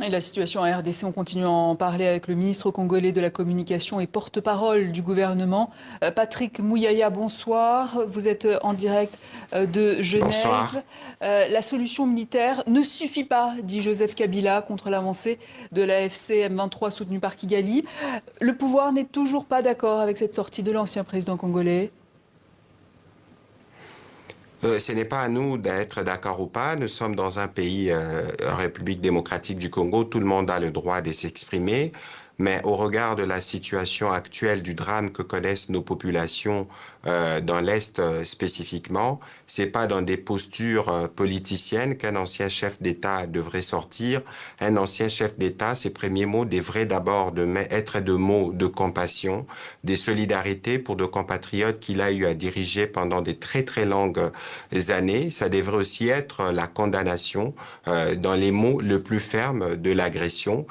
Et la situation en RDC, on continue à en parler avec le ministre congolais de la Communication et porte-parole du gouvernement. Patrick Mouyaya, bonsoir. Vous êtes en direct de Bonsoir. Genève. La solution militaire ne suffit pas, dit Joseph Kabila, contre l'avancée de l'AFC M23 soutenue par Kigali. Le pouvoir n'est toujours pas d'accord avec cette sortie de l'ancien président congolais. Ce n'est pas à nous d'être d'accord ou pas. Nous sommes dans un pays, République démocratique du Congo. Tout le monde a le droit de s'exprimer. Mais au regard de la situation actuelle du drame que connaissent nos populations dans l'Est spécifiquement, c'est pas dans des postures politiciennes qu'un ancien chef d'État devrait sortir. Un ancien chef d'État, ses premiers mots devraient d'abord être de mots de compassion, des solidarités pour nos compatriotes qu'il a eu à diriger pendant des très très longues années. Ça devrait aussi être la condamnation dans les mots le plus fermes de l'agression.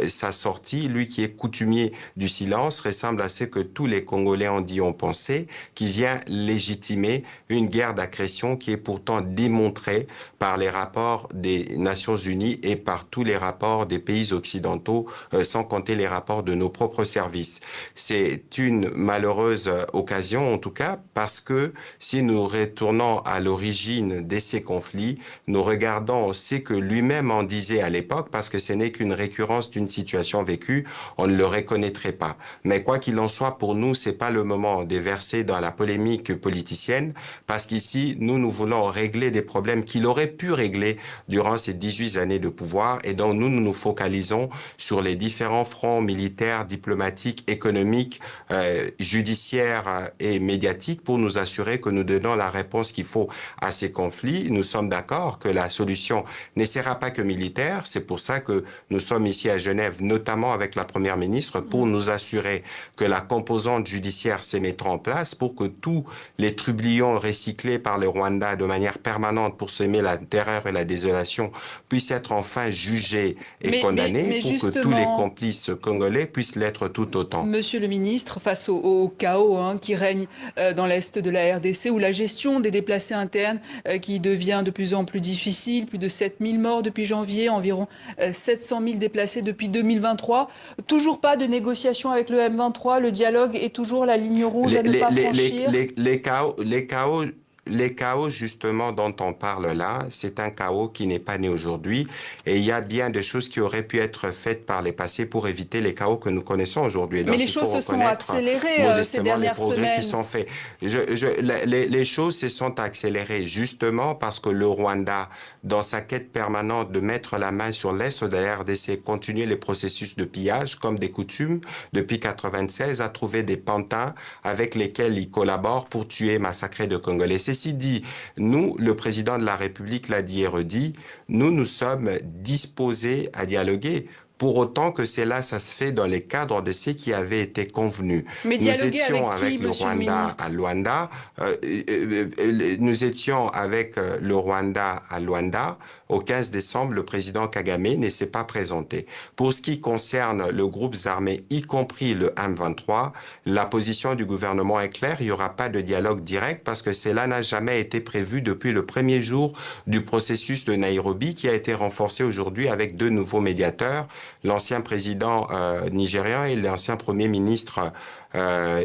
Sa sortie, lui qui est coutumier du silence, ressemble à ce que tous les Congolais ont dit, ont pensé, qui vient légitimer une guerre d'agression qui est pourtant démontrée par les rapports des Nations Unies et par tous les rapports des pays occidentaux, sans compter les rapports de nos propres services. C'est une malheureuse occasion, en tout cas, parce que si nous retournons à l'origine de ces conflits, nous regardons ce que lui-même en disait à l'époque, parce que ce n'est qu'une récurrence d'une situation vécue, on ne le reconnaîtrait pas. Mais quoi qu'il en soit, pour nous, c'est pas le moment de verser dans la polémique politicienne, parce qu'ici, nous voulons régler des problèmes qu'il aurait pu régler durant ces 18 années de pouvoir, et donc nous nous focalisons sur les différents fronts militaires, diplomatiques, économiques, judiciaires et médiatiques pour nous assurer que nous donnons la réponse qu'il faut à ces conflits. Nous sommes d'accord que la solution ne sera pas que militaire. C'est pour ça que nous sommes ici à Genève, notamment avec la Première ministre, pour nous assurer que la composante judiciaire se mettra en place pour que tous les trublions recyclés par le Rwanda de manière permanente pour semer la terreur et la désolation puissent être enfin jugés et condamnés, Mais pour que tous les justement, complices congolais puissent l'être tout autant. Monsieur le ministre, face au chaos qui règne dans l'Est de la RDC, où la gestion des déplacés internes qui devient de plus en plus difficile, plus de 7 000 morts depuis janvier, environ 700 000 déplacés depuis 2023, toujours pas de négociation avec le M23, le dialogue est toujours la ligne rouge à ne pas franchir. Les chaos, justement, dont on parle là, c'est un chaos qui n'est pas né aujourd'hui. Et il y a bien des choses qui auraient pu être faites par les passés pour éviter les chaos que nous connaissons aujourd'hui. Mais Donc, les il faut choses se sont reconnaître accélérées ces modestement les dernières progrès qui semaines. sont faits. Les choses se sont accélérées justement parce que le Rwanda, dans sa quête permanente de mettre la main sur l'Est de la RDC, continuer les processus de pillage, comme des coutumes, depuis 96, a trouvé des pantins avec lesquels il collabore pour tuer, massacrer de Congolais. Ceci dit, nous, le président de la République l'a dit et redit, nous sommes disposés à dialoguer. Pour autant que cela, ça se fait dans les cadres de ce qui avait été convenu. Mais Nous dialoguer étions avec qui, avec le monsieur le Rwanda à ministre? Luanda, nous étions avec le Rwanda à Luanda. Au 15 décembre, le président Kagame ne s'est pas présenté. Pour ce qui concerne le groupe armé, y compris le M23, la position du gouvernement est claire, il n'y aura pas de dialogue direct parce que cela n'a jamais été prévu depuis le premier jour du processus de Nairobi qui a été renforcé aujourd'hui avec deux nouveaux médiateurs, l'ancien président nigérian et l'ancien premier ministre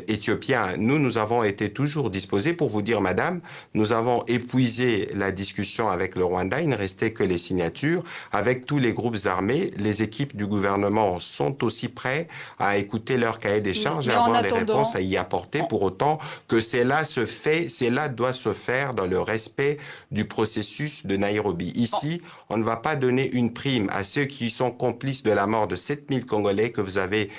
éthiopien. Nous avons été toujours disposés pour vous dire, madame, nous avons épuisé la discussion avec le Rwanda, il ne restait que les signatures. Avec tous les groupes armés, les équipes du gouvernement sont aussi prêts à écouter leur cahier des charges et Mais en avoir les réponses attendant, à y apporter, pour autant que cela se fait, cela doit se faire dans le respect du processus de Nairobi. Ici, on ne va pas donner une prime à ceux qui sont complices de la mort de 7000 Congolais que vous avez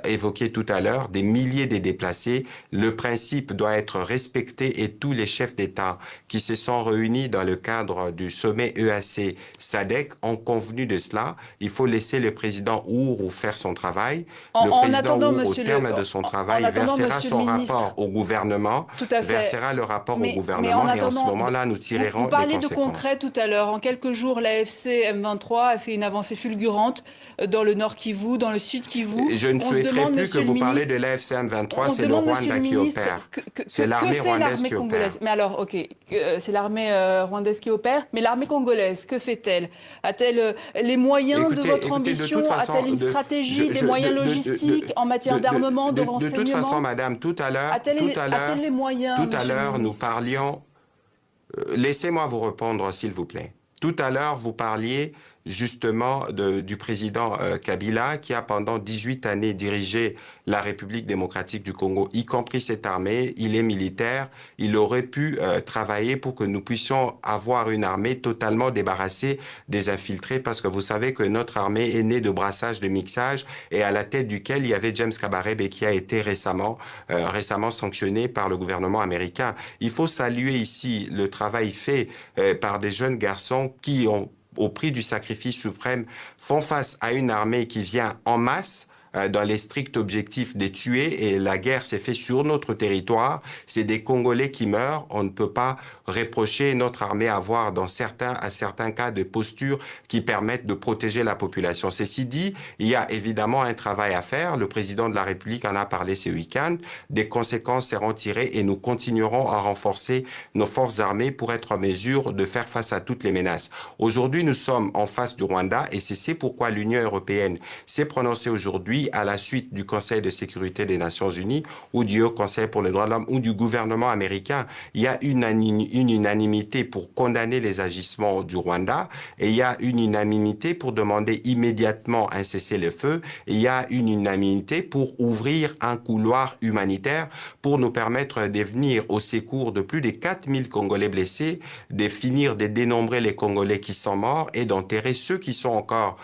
évoqué tout à l'heure, des milliers de déplacés. Le principe doit être respecté et tous les chefs d'État qui se sont réunis dans le cadre du sommet EAC-SADC ont convenu de cela. Il faut laisser le président Ouroux faire son travail. Le en président attendant, Ouroux, au terme de son en travail, attendant, versera monsieur le son rapport ministre, au gouvernement, tout à fait. versera le rapport au Mais en gouvernement et en ce attendant, moment-là, nous vous tirerons les parliez de concret conséquences. tout à l'heure. En quelques jours, l'AFC M23 a fait une avancée fulgurante dans le nord Kivu, dans le sud Kivu. Je ne On se souhaiterais demande, plus que Monsieur le vous parlez ministre, de la FCM23, on se c'est le demande, Monsieur Rwanda le qui ministre, opère. que C'est l'armée fait rwandaise l'armée qui opère. congolaise? Mais alors, ok, c'est l'armée rwandaise qui opère, mais l'armée congolaise, que fait-elle? A-t-elle les moyens de votre Écoutez, de toute ambition? façon, A-t-elle une stratégie, des moyens logistiques en matière d'armement, de de toute façon, renseignement? madame, A-t-elle les moyens, tout à Monsieur le l'heure, nous ministre? parlions. Laissez-moi vous répondre, s'il vous plaît. Tout à l'heure, vous parliez justement du président Kabila qui a pendant 18 années dirigé la République démocratique du Congo, y compris cette armée. Il est militaire. Il aurait pu travailler pour que nous puissions avoir une armée totalement débarrassée des infiltrés parce que vous savez que notre armée est née de brassage, de mixage et à la tête duquel il y avait James Kabarebe qui a été récemment sanctionné par le gouvernement américain. Il faut saluer ici le travail fait par des jeunes garçons qui ont au prix du sacrifice suprême, font face à une armée qui vient en masse dans les stricts objectifs des tuer et la guerre s'est faite sur notre territoire. C'est des Congolais qui meurent. On ne peut pas reprocher notre armée à avoir à certains cas de postures qui permettent de protéger la population. Ceci dit, il y a évidemment un travail à faire. Le président de la République en a parlé ce week-end. Des conséquences seront tirées et nous continuerons à renforcer nos forces armées pour être en mesure de faire face à toutes les menaces. Aujourd'hui, nous sommes en face du Rwanda et c'est pourquoi l'Union européenne s'est prononcée aujourd'hui à la suite du Conseil de sécurité des Nations Unies ou du Haut Conseil pour les droits de l'homme ou du gouvernement américain. Il y a une unanimité pour condamner les agissements du Rwanda et il y a une unanimité pour demander immédiatement un cessez-le-feu et il y a une unanimité pour ouvrir un couloir humanitaire pour nous permettre de venir au secours de plus de 4000 Congolais blessés, de finir de dénombrer les Congolais qui sont morts et d'enterrer ceux qui sont encore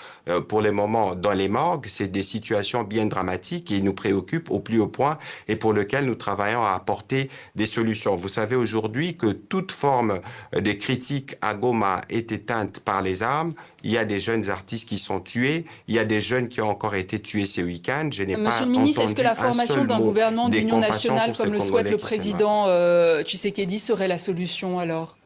pour le moment dans les morgues. C'est des situations bien dramatiques et nous préoccupent au plus haut point et pour lequel nous travaillons à apporter des solutions. Vous savez aujourd'hui que toute forme de critique à Goma est éteinte par les armes. Il y a des jeunes artistes qui sont tués. Il y a des jeunes qui ont encore été tués ce week-end. Je n'ai pas Monsieur le ministre, est-ce que la formation d'un gouvernement d'union nationale, comme le souhaite le président Tshisekedi, serait la solution alors?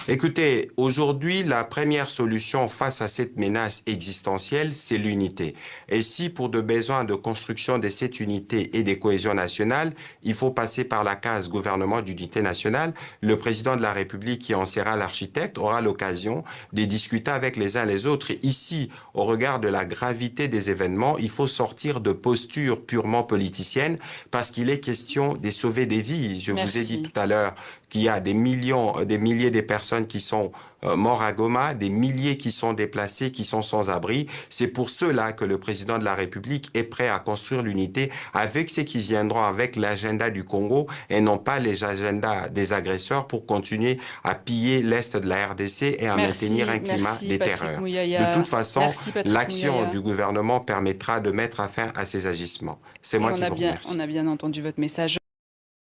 Écoutez, aujourd'hui, la première solution face à cette menace existentielle, c'est l'unité. Et si pour de besoins de construction de cette unité et des cohésions nationales, il faut passer par la case gouvernement d'unité nationale, le président de la République qui en sera l'architecte aura l'occasion de discuter avec les uns les autres. Et ici, au regard de la gravité des événements, il faut sortir de postures purement politiciennes parce qu'il est question de sauver des vies. Je vous ai dit tout à l'heure qu'il y a des milliers de personnes qui sont morts à Goma, des milliers qui sont déplacés, qui sont sans abri. C'est pour cela que le président de la République est prêt à construire l'unité avec ceux qui viendront avec l'agenda du Congo et non pas les agendas des agresseurs pour continuer à piller l'Est de la RDC et à maintenir un climat de terreur. De toute façon, l'action du gouvernement permettra de mettre fin à ces agissements. C'est moi qui vous remercie. On a bien entendu votre message.